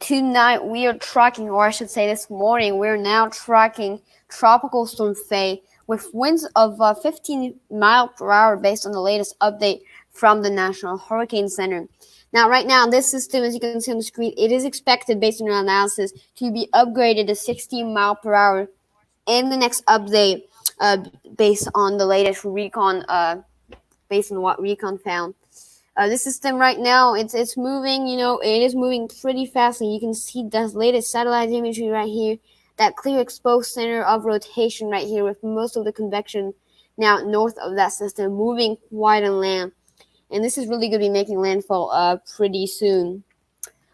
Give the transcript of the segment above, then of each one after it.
Tonight we are tracking, or I should say this morning, we're now tracking Tropical Storm Faye with winds of 15 miles per hour based on the latest update from the National Hurricane Center. Now, right now, this system, as you can see on the screen, it is expected, based on our analysis, to be upgraded to 16 miles per hour in the next update, based on the latest recon, based on what recon found. This system right now, it's moving, it is moving pretty fast, and you can see the latest satellite imagery right here, that clear exposed center of rotation right here with most of the convection now north of that system, moving quite on land. And this is really going to be making landfall pretty soon.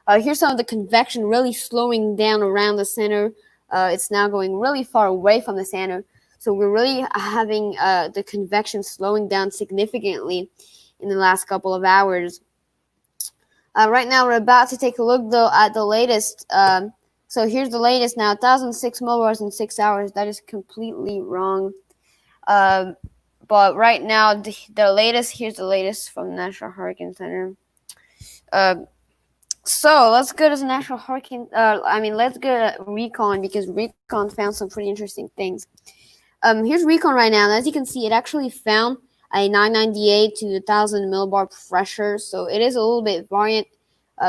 Here's some of the convection really slowing down around the center. It's now going really far away from the center. So we're really having the convection slowing down significantly in the last couple of hours. Right now, we're about to take a look, though, at the latest. So here's the latest now, 1,006 millibars in 6 hours. That is completely wrong. But right now, the latest, here's the latest from the National Hurricane Center. So let's go to the National Hurricane, let's go to Recon, because Recon found some pretty interesting things. Here's Recon right now, and as you can see, it actually found a 998 to 1,000 millibar pressure, so it is a little bit variant.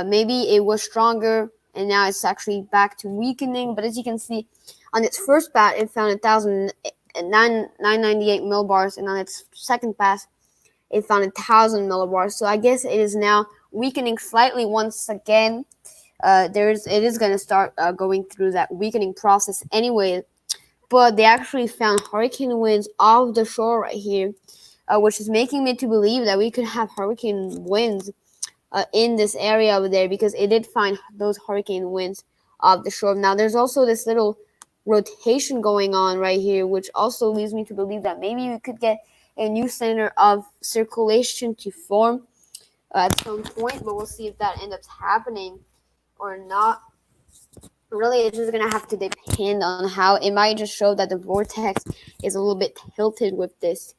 Maybe it was stronger, and now it's actually back to weakening, but as you can see, on its first pass, it found 998 millibars, and on its second pass, it found 1,000 millibars. So I guess it is now weakening slightly once again. It is going to start going through that weakening process anyway. But they actually found hurricane winds off the shore right here, which is making me to believe that we could have hurricane winds in this area over there, because it did find those hurricane winds off the shore. Now, there's also this little rotation going on right here, which also leads me to believe that maybe we could get a new center of circulation to form at some point, but we'll see if that ends up happening or not. Really, it's just gonna have to depend on how it might just show that the vortex is a little bit tilted with this.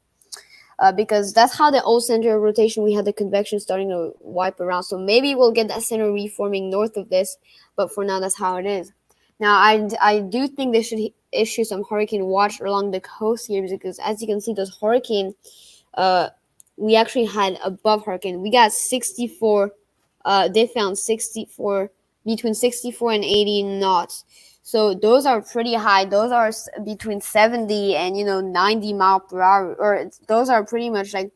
Because that's how the old center of rotation, we had the convection starting to wipe around. So maybe we'll get that center reforming north of this, but for now, that's how it is. Now, I do think they should issue some hurricane watch along the coast here, because as you can see, those hurricane, we actually had above hurricane. We got 64, they found 64, between 64 and 80 knots. So those are pretty high. Those are between 70 and 90 mile per hour, or those are pretty much like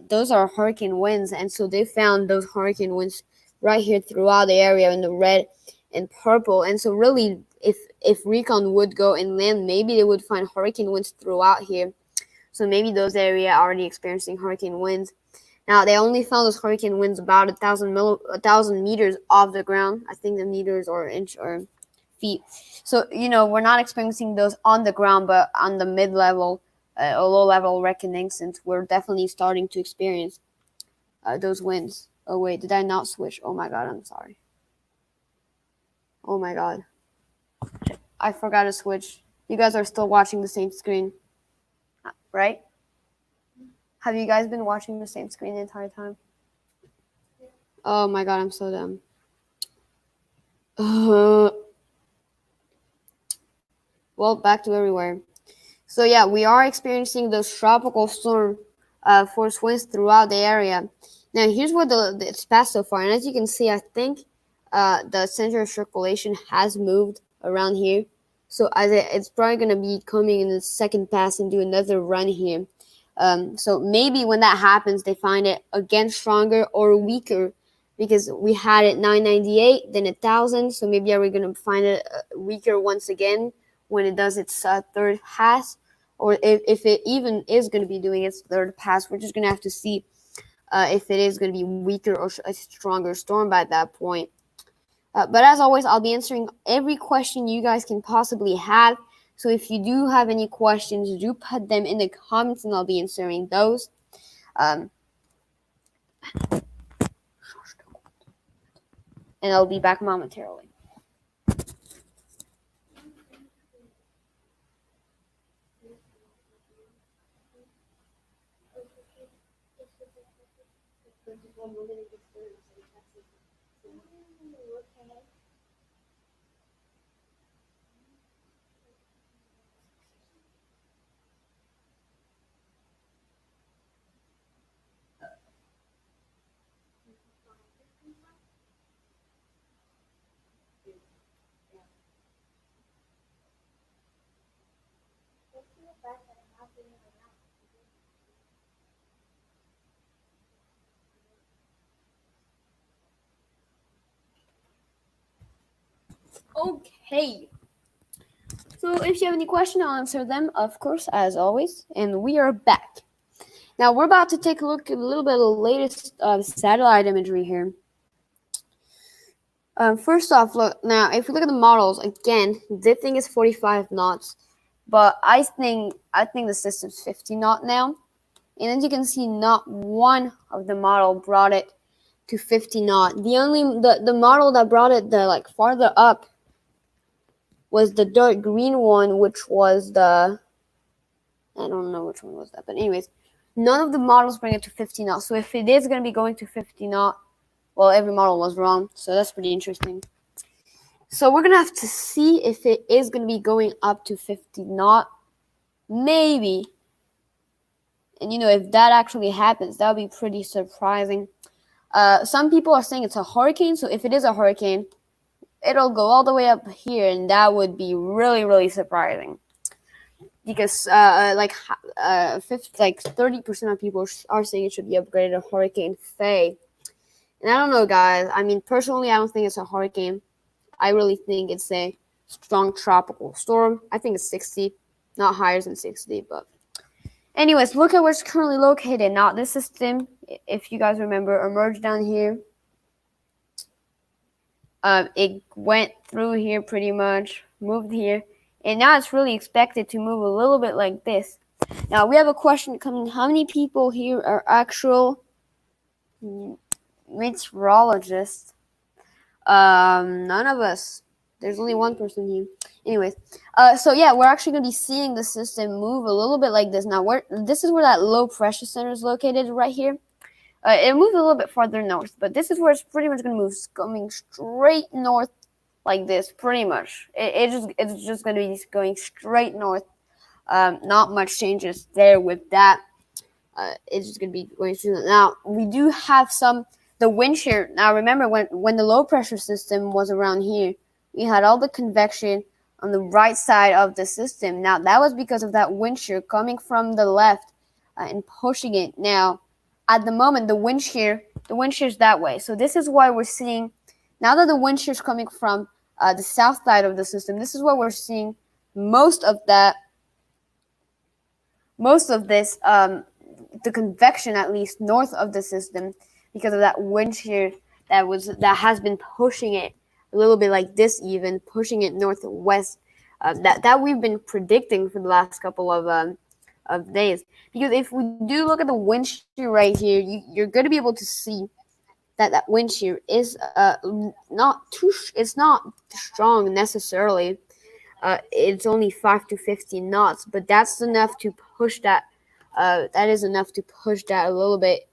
those are hurricane winds. And so they found those hurricane winds right here throughout the area in the red and purple. And so really, if recon would go inland, maybe they would find hurricane winds throughout here. So maybe those areas are already experiencing hurricane winds. Now, they only found those hurricane winds about 1,000 meters off the ground. I think the meters or inch or feet. So, we're not experiencing those on the ground, but on the mid-level or low-level reckoning, since we're definitely starting to experience those winds. Oh, wait, did I not switch? Oh, my God, I'm sorry. Oh, my God. I forgot to switch. You guys are still watching the same screen, right? Have you guys been watching the same screen the entire time? Oh, my God, I'm so dumb. Well, back to everywhere. So yeah, we are experiencing those tropical storm force winds throughout the area. Now here's what it's passed so far, and as you can see, I think the center of circulation has moved around here. So it's probably going to be coming in the second pass and do another run here. So maybe when that happens, they find it again stronger or weaker, because we had it 998, then 1,000. So maybe are we going to find it weaker once again when it does its third pass, or if it even is going to be doing its third pass. We're just going to have to see if it is going to be weaker or a stronger storm by that point. But as always, I'll be answering every question you guys can possibly have. So if you do have any questions, do put them in the comments and I'll be answering those. And I'll be back momentarily. Okay. So if you have any questions, I'll answer them, of course, as always. And we are back. Now we're about to take a look at a little bit of the latest satellite imagery here. First off, look, now if we look at the models, again, the thing is 45 knots, but I think the system's 50 knot now. And as you can see, not one of the model brought it to 50 knot. The model that brought it farther up was the dark green one, which was I don't know which one was that, but anyways, none of the models bring it to 50 knot. So if it is going to be going to 50 knot, well, every model was wrong. So that's pretty interesting. So we're going to have to see if it is going to be going up to 50 knot. Maybe. And, if that actually happens, that would be pretty surprising. Some people are saying it's a hurricane. So if it is a hurricane, it'll go all the way up here. And that would be really, really surprising. Because 30% of people are saying it should be upgraded to Hurricane Faye. And I don't know, guys. I mean, personally, I don't think it's a hurricane. I really think it's a strong tropical storm. I think it's 60, not higher than 60. But anyways, look at where it's currently located. Now, this system, if you guys remember, emerged down here. It went through here pretty much, moved here. And now it's really expected to move a little bit like this. Now, we have a question coming. How many people here are actual Meteorologist. None of us. There's only one person here. Anyways, so yeah, we're actually gonna be seeing the system move a little bit like this. Now, this is where that low pressure center is located, right here. It moved a little bit farther north, but this is where it's pretty much gonna move, coming straight north like this, pretty much. It's just gonna be going straight north. Not much changes there with that. It's just going to be going through. Now, we do have the wind shear. Now, remember, when the low pressure system was around here, we had all the convection on the right side of the system. Now, that was because of that wind shear coming from the left and pushing it. Now, at the moment, the wind shear is that way. So this is why we're seeing, now that the wind shear is coming from the south side of the system, this is why we're seeing most of this the convection, at least north of the system, because of that wind shear that has been pushing it a little bit like this, even pushing it northwest. That we've been predicting for the last couple of days. Because if we do look at the wind shear right here, you're going to be able to see that wind shear is it's not strong necessarily. It's only 5 to 15 knots, but that's enough to push that. That is enough to push that a little bit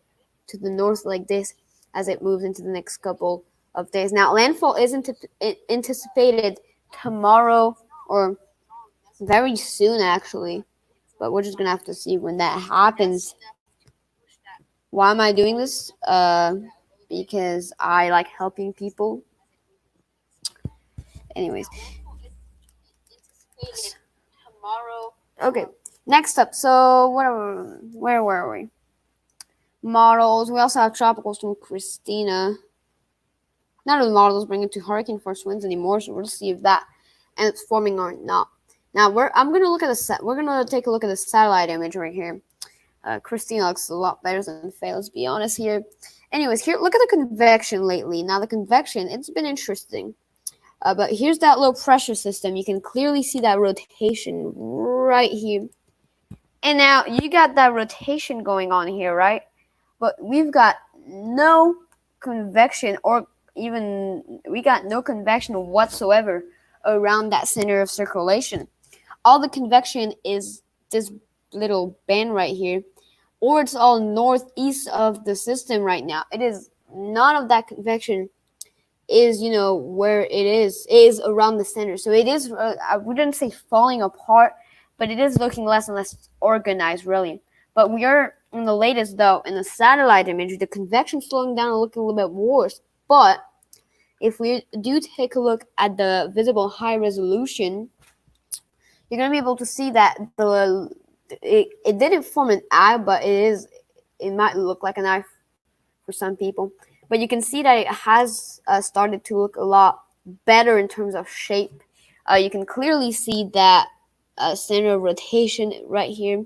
to the north like this as it moves into the next couple of days. Now, landfall is anticipated tomorrow or very soon, actually, but we're just gonna have to see when that happens. Why am I doing this? Because I like helping people. Anyways. Okay, next up. So where were we? Models. We also have tropical storm Christina. None of the models bring it to hurricane force winds anymore, so we'll see if that and it's forming or not. Now I'm gonna look at we're gonna take a look at the satellite image right here. Christina looks a lot better than Faye, let's be honest here. Anyways, here look at the convection lately. Now the convection, it's been interesting. But here's that low pressure system. You can clearly see that rotation right here. And now you got that rotation going on here, right? But we've got no convection, or even we got no convection whatsoever around that center of circulation. All the convection is this little band right here, or it's all northeast of the system right now. It is none of that convection is, where it is around the center. So it is, I wouldn't say falling apart, but it is looking less and less organized, really. But we are, in the latest, though, in the satellite image, the convection slowing down and looking a little bit worse. But if we do take a look at the visible high resolution, you're going to be able to see that it didn't form an eye, but it might look like an eye for some people. But you can see that it has started to look a lot better in terms of shape. You can clearly see that center of rotation right here.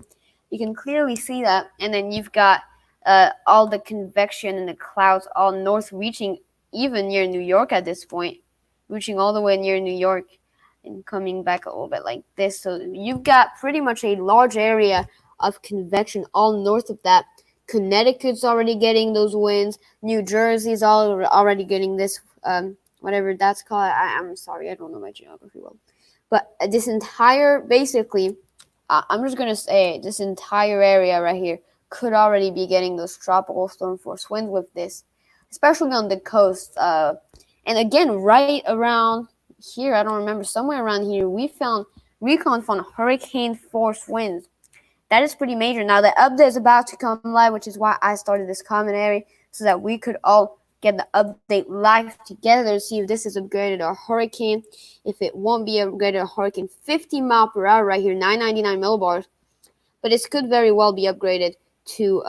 You can clearly see that. And then you've got all the convection and the clouds all north, reaching even near New York at this point, reaching all the way near New York and coming back a little bit like this. So you've got pretty much a large area of convection all north of that. Connecticut's already getting those winds. New Jersey's already getting this, whatever that's called. I'm sorry, I don't know my geography well. But this entire, basically, I'm just going to say this entire area right here could already be getting those tropical storm force winds with this, especially on the coast. And again, right around here, I don't remember, somewhere around here, Recon found hurricane force winds. That is pretty major. Now, the update is about to come live, which is why I started this commentary, so that we could all get the update live together to see if this is upgraded or hurricane. If it won't be upgraded or hurricane, 50 mile per hour right here, 999 millibars. But it could very well be upgraded to,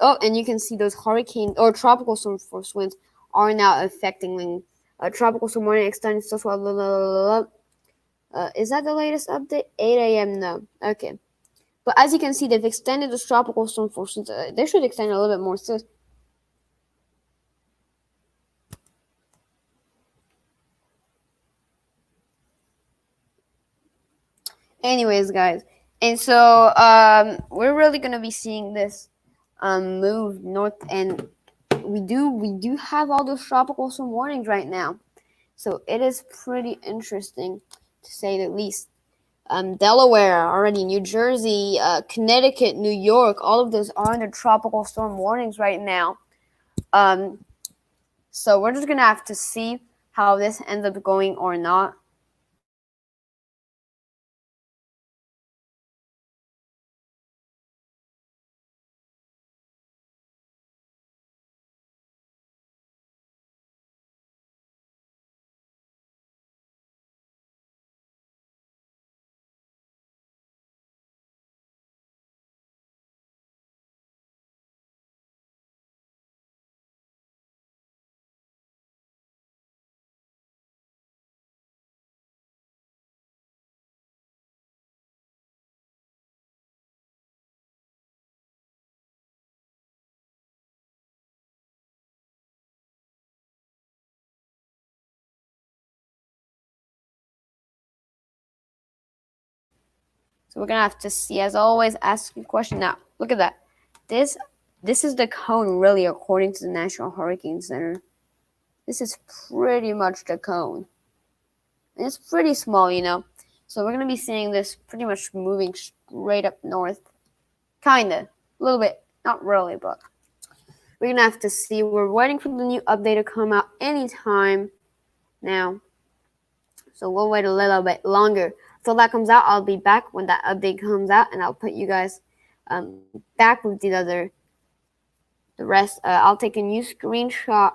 and you can see those hurricane or tropical storm force winds are now affecting tropical storm warning extended. Is that the latest update? 8 a.m. No. Okay. But as you can see, they've extended the tropical storm forces. They should extend a little bit more. So, anyways, guys, and so we're really gonna be seeing this move north, and we do have all those tropical storm warnings right now. So it is pretty interesting, to say the least. Delaware already, New Jersey, Connecticut, New York, all of those are under tropical storm warnings right now. So we're just gonna have to see how this ends up going or not. So we're gonna have to see, as always, ask a question. Now, look at that. This is the cone, really, according to the National Hurricane Center. This is pretty much the cone. And it's pretty small, you know. So we're gonna be seeing this pretty much moving straight up north. Kinda. A little bit. Not really, but we're gonna have to see. We're waiting for the new update to come out anytime now. So we'll wait a little bit longer. Until that comes out, I'll be back when that update comes out, and I'll put you guys back with the rest. I'll take a new screenshot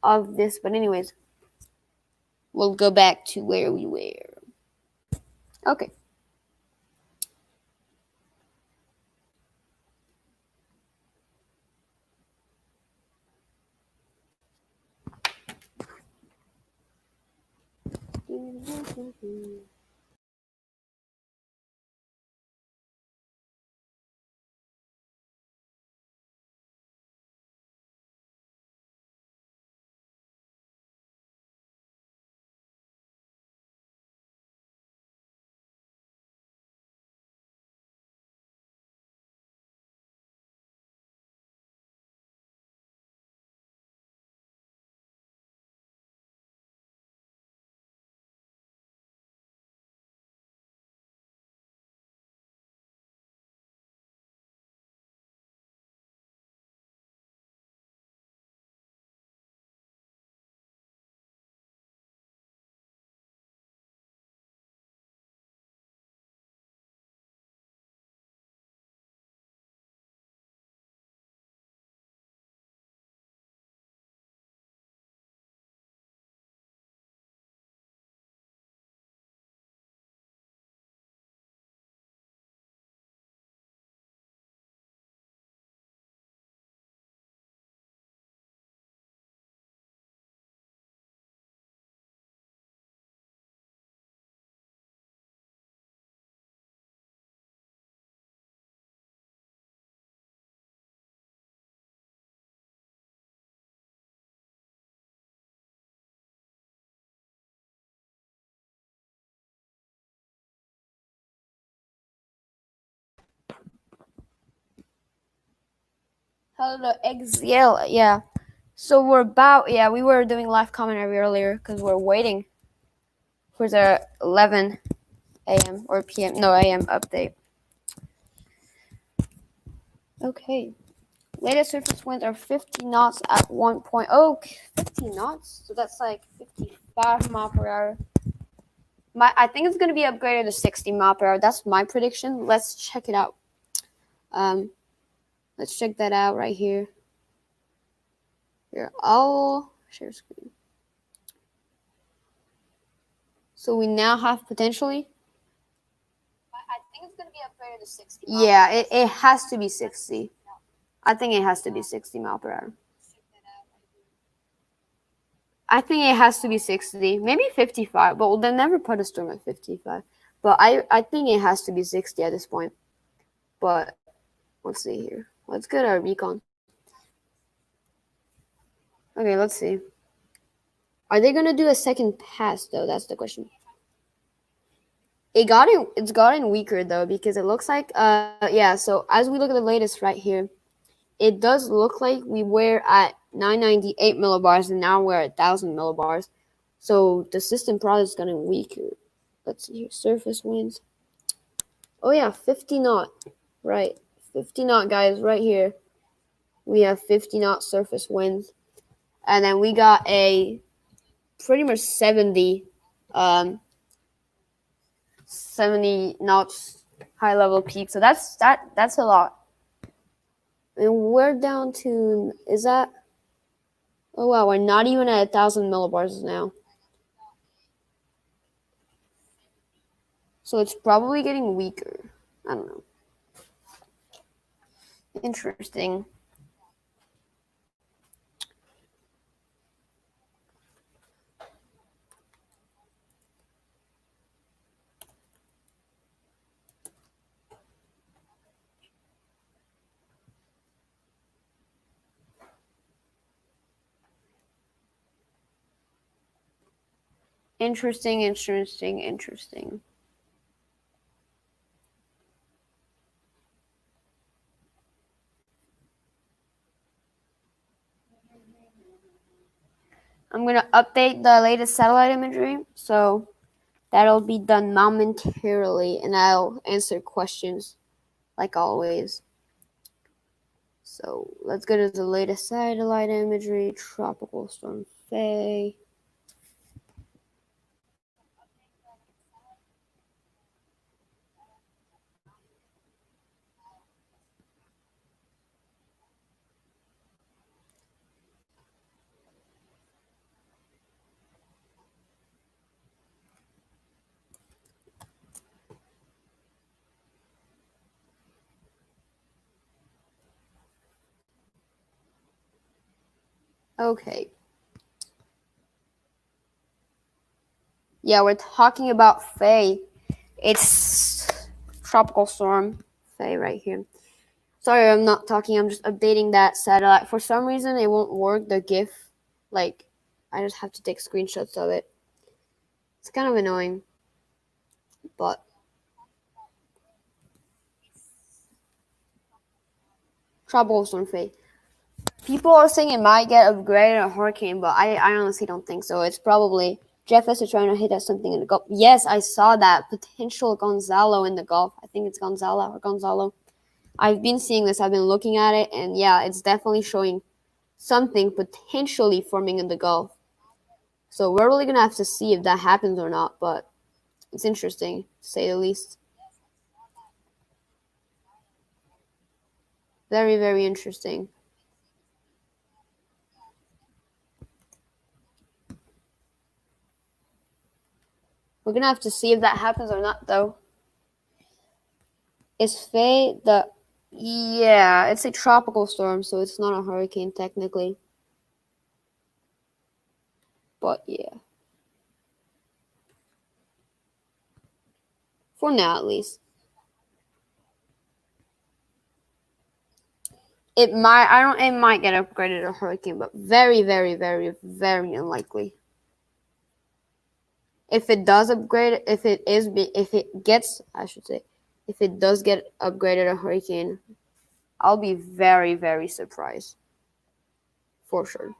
of this, but anyways, we'll go back to where we were. Okay. Hello, XL. Yeah. So we're about, yeah, we were doing live commentary earlier because we're waiting for the 11 a.m. or p.m. No, a.m. update. Okay. Latest surface winds are 50 knots at 1.0. 50 knots? So that's like 55 mile per hour. I think it's going to be upgraded to 60 mile per hour. That's my prediction. Let's check it out. Let's check that out right here. Here, I'll share screen. So we now have potentially. I think it's going to be upgraded to 60. Yeah, it has to be 60. I think it has to be 60 mile per hour. I think it has to be 60, maybe 55. But they never put a storm at 55. But I think it has to be 60 at this point. But let's see here. Let's get our recon. Okay, let's see. Are they gonna do a second pass though? That's the question. It's gotten weaker though, because it looks like yeah. So as we look at the latest right here, it does look like we were at 998 millibars and now we're at 1,000 millibars. So the system probably is getting weaker. Let's see here. Surface winds. Oh yeah, 50 knot. Right. 50 knot, guys, right here. We have 50 knot surface winds. And then we got a pretty much 70 knots high level peak. So that's a lot. And we're down to, is that, oh wow, we're not even at 1,000 millibars now. So it's probably getting weaker. I don't know. Interesting. Interesting. I'm going to update the latest satellite imagery. So that'll be done momentarily. And I'll answer questions like always. So let's go to the latest satellite imagery. Tropical storm Faye. Okay. Yeah, we're talking about Faye. It's tropical storm Faye right here. Sorry, I'm not talking. I'm just updating that satellite. For some reason, it won't work. The GIF, like, I just have to take screenshots of it. It's kind of annoying, but tropical storm Faye. People are saying it might get upgraded a hurricane, but I honestly don't think so. It's probably Jeff is trying to hit us something in the Gulf. Yes, I saw that potential Gonzalo in the Gulf. I think it's Gonzalo or Gonzalo. I've been seeing this. I've been looking at it, and yeah, it's definitely showing something potentially forming in the Gulf. So we're really gonna have to see if that happens or not. But it's interesting, to say the least. Very, very interesting. We're gonna have to see if that happens or not, though. Is Faye the... Yeah, it's a tropical storm, so it's not a hurricane technically. But yeah. For now, at least. It might get upgraded to a hurricane, but very, very, very, very unlikely. If it does upgrade, if it does get upgraded to a hurricane, I'll be very, very surprised. For sure.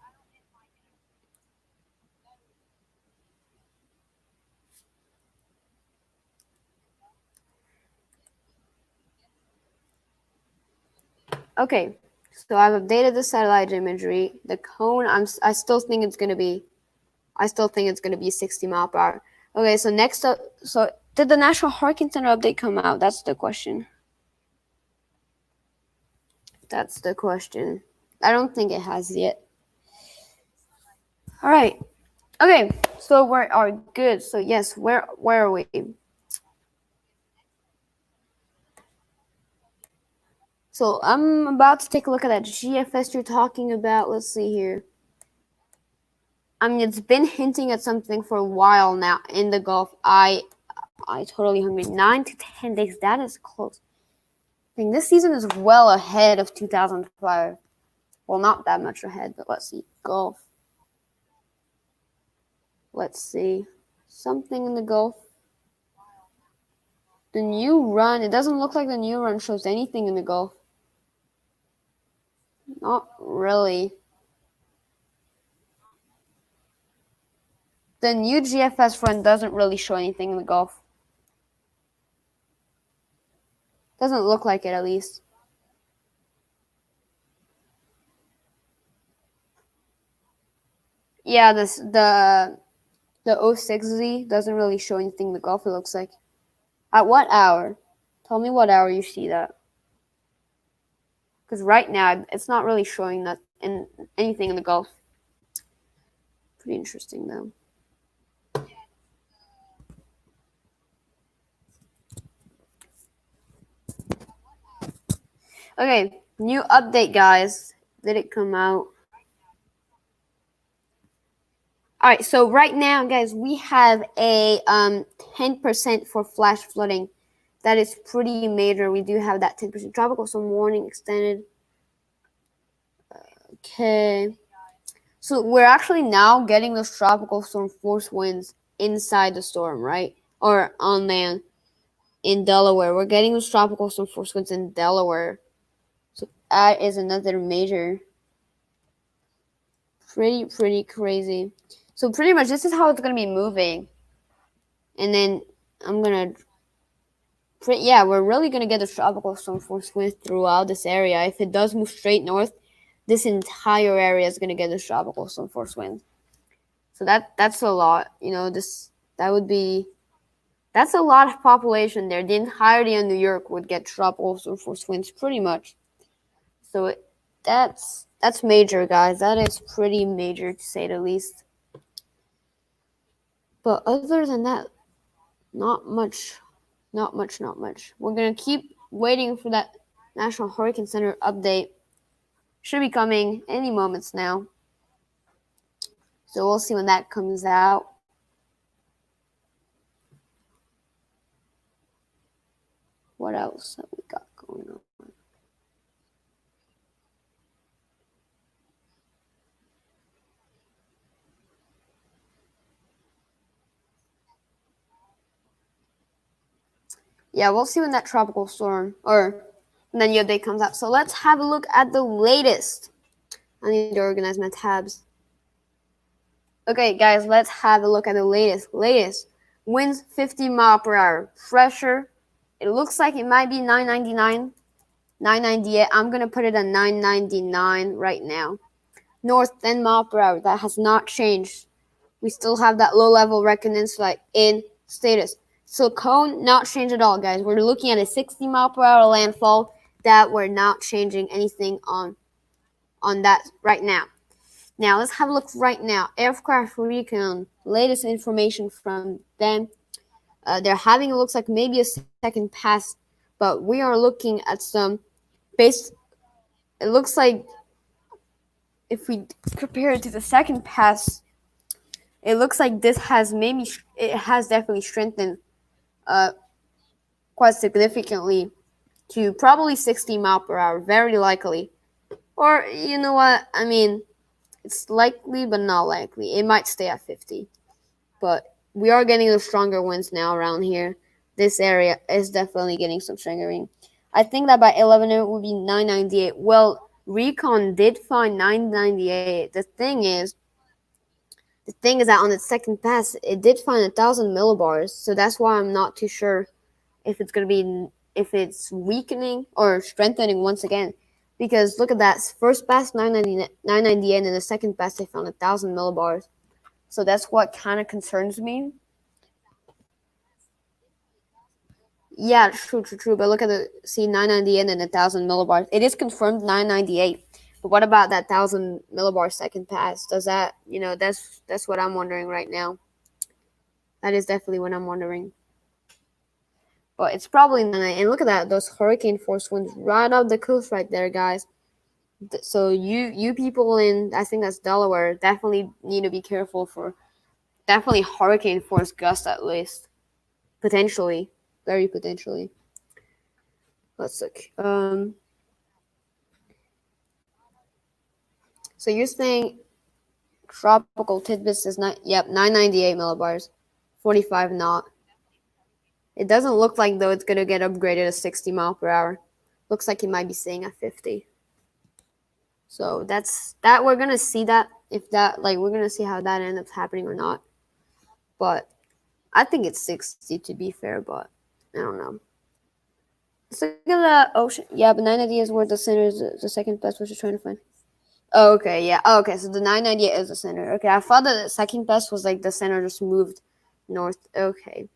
Okay, so I've updated the satellite imagery. The cone, I still think it's gonna be 60 mile per hour. Okay, so next up, so did the National Hurricane Center update come out? That's the question. I don't think it has yet. All right. Okay, so we are good. So yes, where are we? So I'm about to take a look at that GFS you're talking about. Let's see here. I mean, it's been hinting at something for a while now in the Gulf. I totally hungry. 9 to 10 days. That is close. I think this season is well ahead of 2005. Well, not that much ahead, but let's see. Gulf. Let's see. Something in the Gulf. The new run. It doesn't look like the new run shows anything in the Gulf. Not really. The new GFS front doesn't really show anything in the Gulf. Doesn't look like it, at least. Yeah, the 06Z doesn't really show anything in the Gulf, it looks like. At what hour? Tell me what hour you see that. Because right now, it's not really showing that in anything in the Gulf. Pretty interesting, though. Okay, new update, guys. Did it come out? All right, so right now, guys, we have a 10% for flash flooding. That is pretty major. We do have that 10% tropical storm warning extended. Okay. So we're actually now getting those tropical storm force winds inside the storm, right? Or on land in Delaware. We're getting those tropical storm force winds in Delaware. So that is another major. Pretty crazy. So pretty much this is how it's going to be moving. And then I'm going to yeah, we're really going to get a tropical storm force wind throughout this area. If it does move straight north, this entire area is going to get a tropical storm force wind. So that's a lot. You know, that's a lot of population there. The entirety of New York would get tropical storm force winds pretty much. So that's major, guys. That is pretty major to say the least. But other than that, not much. We're going to keep waiting for that National Hurricane Center update. Should be coming any moments now. So we'll see when that comes out. What else have we got going on? Yeah, we'll see when that tropical storm or when the new update comes out. So let's have a look at the latest. I need to organize my tabs. Okay, guys, let's have a look at the latest. Winds 50 mile per hour. Pressure, it looks like it might be 999, 998. I'm going to put it at 999 right now. North 10 mile per hour. That has not changed. We still have that low level reckoning like in status. So cone not changed at all, guys. We're looking at a 60 mile per hour landfall. That we're not changing anything on that right now. Now let's have a look right now. Aircraft recon, latest information from them. They're having, it looks like maybe a second pass, but we are looking at some base. It looks like if we compare it to the second pass, it looks like this has definitely strengthened quite significantly to probably 60 mile per hour, very likely. Or you know what? I mean, it's likely but not likely. It might stay at 50. But we are getting the stronger winds now around here. This area is definitely getting some strengthening. I think that by 11 it would be 998. Well, Recon did find 998. The thing is that on its second pass, it did find 1,000 millibars. So that's why I'm not too sure if it's weakening or strengthening once again. Because look at that. First pass, 998, and in the second pass, they found 1,000 millibars. So that's what kind of concerns me. Yeah, true. But look at the C998 and 1,000 millibars. It is confirmed 998. But what about that 1,000 millibar second pass? Does that, that's what I'm wondering right now. That is definitely what I'm wondering. But it's probably not. And look at that, those hurricane force winds right up the coast right there, guys. So you people in, I think that's Delaware, definitely need to be careful for definitely hurricane force gusts at least. Potentially. Very potentially. Let's look. So you're saying tropical tidbits is 998 millibars, 45 knot. It doesn't look like though it's gonna get upgraded to 60 mile per hour. Looks like it might be staying at 50. So that's that. We're gonna see that if that like we're gonna see how that ends up happening or not. But I think it's 60 to be fair, but I don't know. Let's look at the ocean. Yeah, but 990 is where the center is the second best, which is trying to find. Oh, okay, yeah. Oh, okay, so the 990 is the center. Okay, I thought that the second best was like the center just moved north. Okay.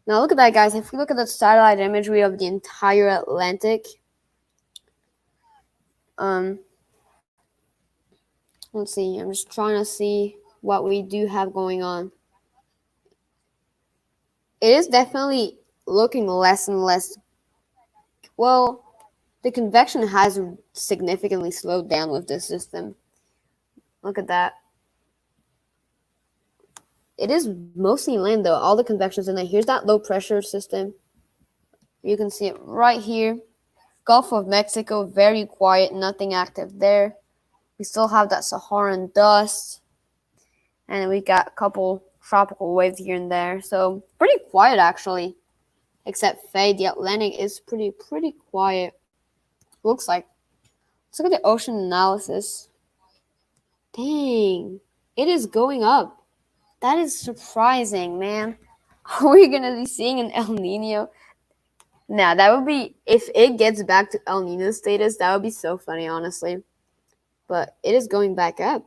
Now look at that, guys. If we look at the satellite imagery of the entire Atlantic, let's see. I'm just trying to see what we do have going on. It is definitely looking less and less. Well, the convection has significantly slowed down with this system. Look at that. It is mostly land though. All the convection's in there. Here's that low pressure system. You can see it right here. Gulf of Mexico, very quiet, nothing active there. We still have that Saharan dust. And we got a couple tropical waves here and there. So pretty quiet actually. Except Faye, the Atlantic is pretty quiet. Looks like. Let's look at the ocean analysis. Dang. It is going up. That is surprising, man. Are we gonna be seeing an El Nino? Nah, that would be if it gets back to El Nino status, that would be so funny, honestly. But it is going back up.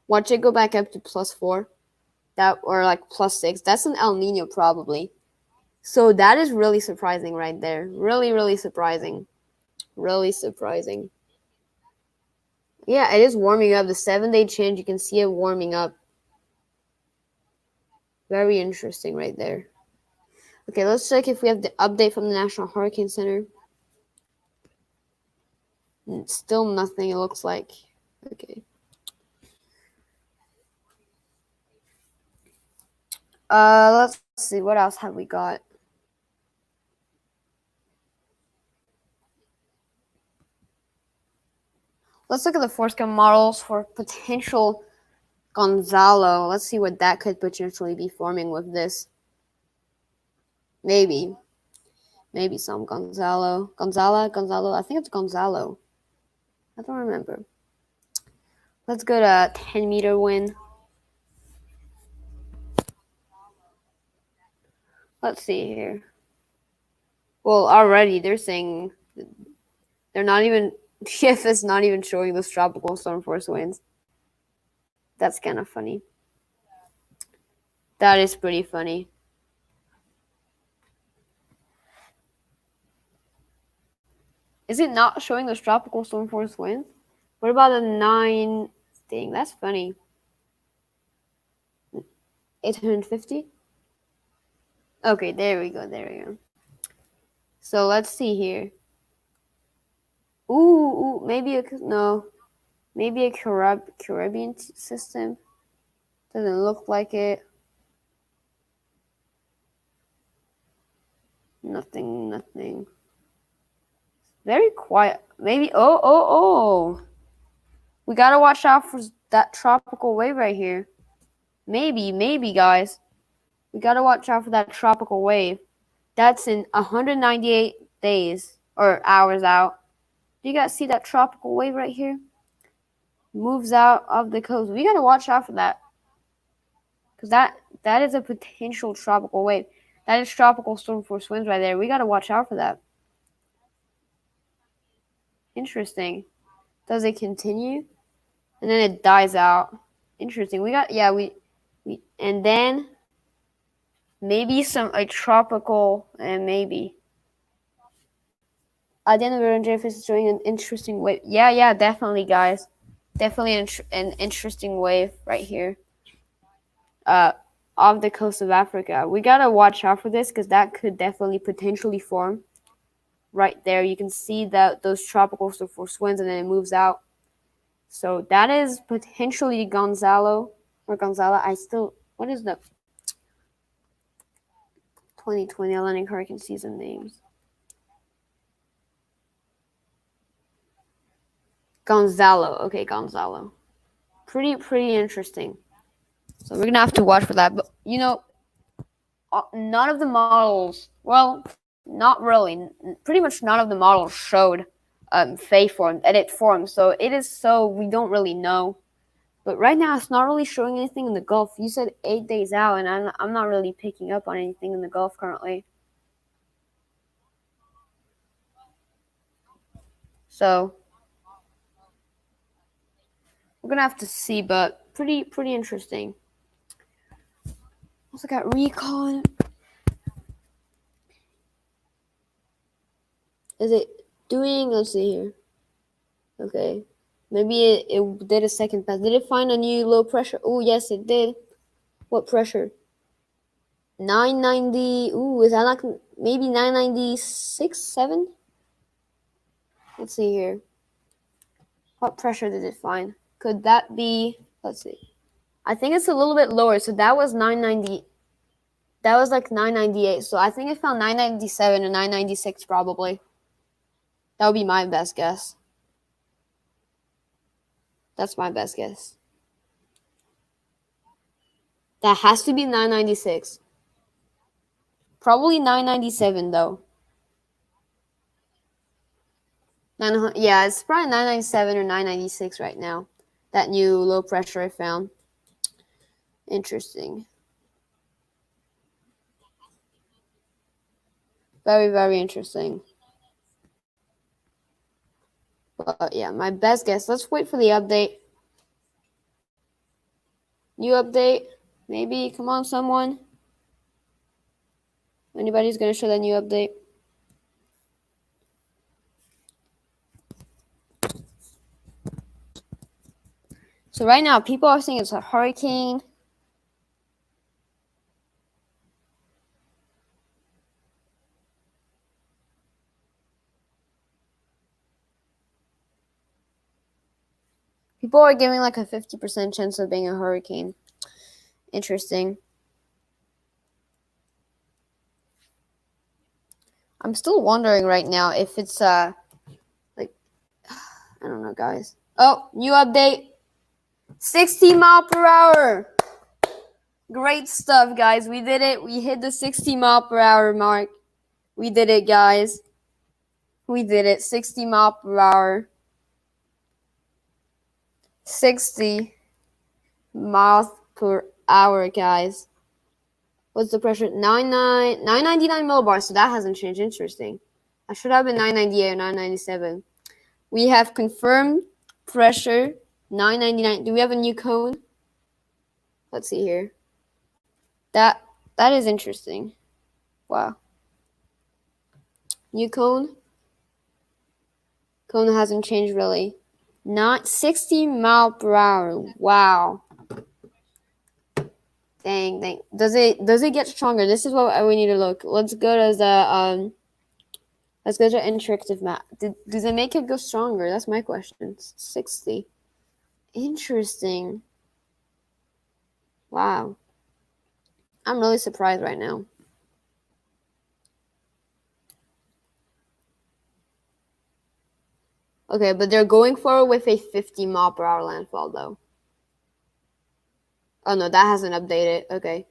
Watch it go back up to +4. That or like +6. That's an El Nino probably. So that is really surprising right there. Really surprising. Really surprising. Yeah, it is warming up. The 7-day change, you can see it warming up. Very interesting right there. Okay, let's check if we have the update from the National Hurricane Center. Still nothing, it looks like. Okay. Let's see. What else have we got? Let's look at the forescale models for potential Gonzalo. Let's see what that could potentially be forming with this. Maybe some Gonzalo. Gonzalo. I think it's Gonzalo. I don't remember. Let's go to 10-meter wind. Let's see here. Well, already they're saying they're not even TFS not even showing those tropical storm force winds. That's kind of funny. That is pretty funny. Is it not showing those tropical storm force winds? What about the 9 thing? That's funny. 850? Okay, there we go. So let's see here. Ooh, maybe a Caribbean system. Doesn't look like it. Nothing. Very quiet. Maybe. Oh. We gotta watch out for that tropical wave right here. Maybe, guys. We gotta watch out for that tropical wave. That's in 198 days or hours out. Do you guys see that tropical wave right here? Moves out of the coast. We gotta watch out for that. Because that is a potential tropical wave. That is tropical storm force winds right there. We gotta watch out for that. Interesting. Does it continue? And then it dies out. Interesting. We and then maybe a tropical and maybe. At the end of the JF is showing an interesting wave. Yeah, definitely, guys. Definitely an interesting wave right here. Off the coast of Africa. We gotta watch out for this because that could definitely potentially form. Right there, you can see that those tropical storm force winds, and then it moves out. So that is potentially Gonzalo or Gonzala. What is the 2020 Atlantic hurricane season names? Gonzalo. Okay, Gonzalo. Pretty interesting. So we're gonna have to watch for that. But none of the models. Well, not really. Pretty much none of the models showed Fae form, edit form. So it is so we don't really know. But right now it's not really showing anything in the Gulf. You said 8 days out, and I'm not really picking up on anything in the Gulf currently. So we're gonna have to see, but pretty interesting. Also got recon. Is it doing? Let's see here. Okay, maybe it did a second pass. Did it find a new low pressure? Oh yes, it did. What pressure? 990. Ooh, is that like maybe 996, 7? Let's see here. What pressure did it find? Could that be? Let's see. I think it's a little bit lower. So that was 990. That was like 998. So I think it found 997 or 996 probably. That would be my best guess. That's my best guess. That has to be 996. Probably 997 though. Yeah, it's probably 997 or 996 right now. That new low pressure I found. Interesting. Very interesting. But yeah, my best guess. Let's wait for the update. New update. Maybe. Come on, someone. Anybody's going to show that new update? So right now, people are saying it's a hurricane. People are giving like a 50% chance of being a hurricane. Interesting. I'm still wondering right now if it's like I don't know, guys. Oh, new update. 60 mile per hour. Great stuff, guys. We did it. We hit the 60 mile per hour mark. We did it, guys. We did it. 60 mile per hour. 60 miles per hour, guys. What's the pressure? 999 millibars. So that hasn't changed. Interesting. I should have been 998 or 997. We have confirmed pressure 999. Do we have a new cone? Let's see here. That is interesting. Wow. New cone. Cone hasn't changed really. Not 60 mile per hour. Wow. Dang. Does it get stronger? This is what we need to look. Let's go to the interactive map. Does it make it go stronger? That's my question. 60. Interesting. Wow. I'm really surprised right now. Okay, but they're going forward with a 50 mile per hour landfall though. Oh no, that hasn't updated. Okay.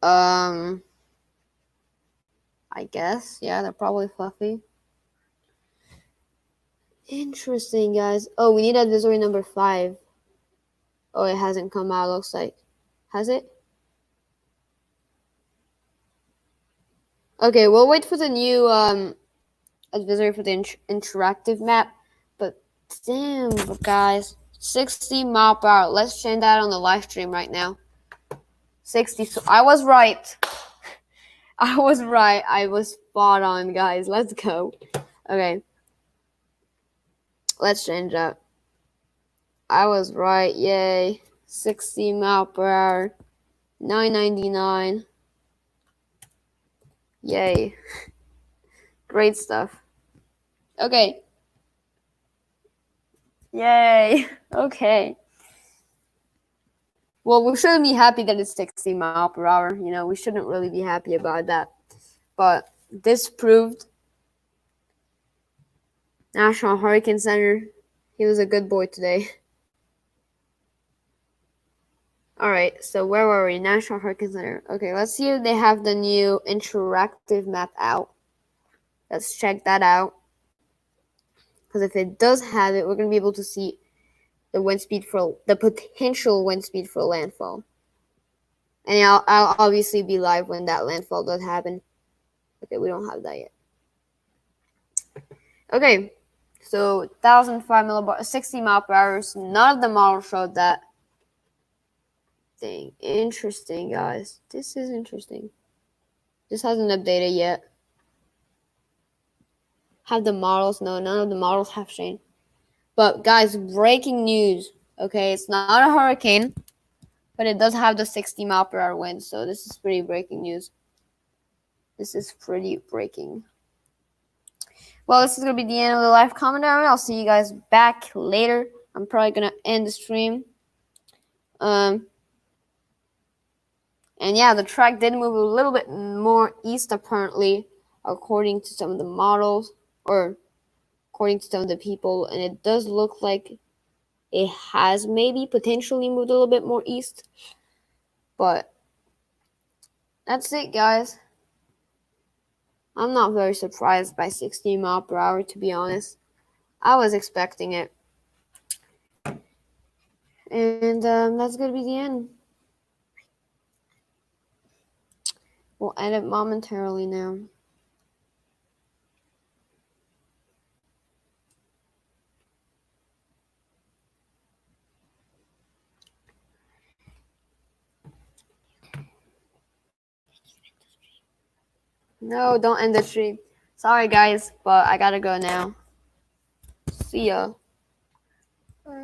I guess. Yeah, they're probably fluffy. Interesting, guys. Oh, we need advisory number 5. Oh, it hasn't come out, looks like. Has it? Okay, we'll wait for the new advisory for the interactive map. But damn, guys. 60 mile per hour. Let's change that on the live stream right now. 60. So I was right. I was right. I was spot on, guys. Let's go. Okay. Let's change that. I was right. Yay. 60 mile per hour. 999. Yay. Great stuff. Okay. Yay. Okay. Well, we shouldn't be happy that it's 60 mile per hour. You know, we shouldn't really be happy about that. But this proved National Hurricane Center. He was a good boy today. Alright, so where were we? National Hurricane Center. Okay, let's see if they have the new interactive map out. Let's check that out. Because if it does have it, we're going to be able to see the wind speed for the potential wind speed for landfall. And I'll obviously be live when that landfall does happen. Okay, we don't have that yet. Okay, so 1,005 millibars, 60 mile per hour. None of the models showed that thing. Interesting, guys. This is interesting. This hasn't updated yet. Have the models? No, none of the models have changed. But guys, breaking news. Okay, it's not a hurricane, but it does have the 60 mile per hour wind. So this is pretty breaking news. This is pretty breaking. Well, this is going to be the end of the live commentary. I'll see you guys back later. I'm probably going to end the stream. And yeah, the track did move a little bit more east apparently, according to some of the models, or according to some of the people. And it does look like it has maybe potentially moved a little bit more east. But that's it, guys. I'm not very surprised by 60 mile per hour, to be honest. I was expecting it. And that's going to be the end. We'll end it momentarily now. No, don't end the stream. Sorry, guys, but I gotta go now. See ya.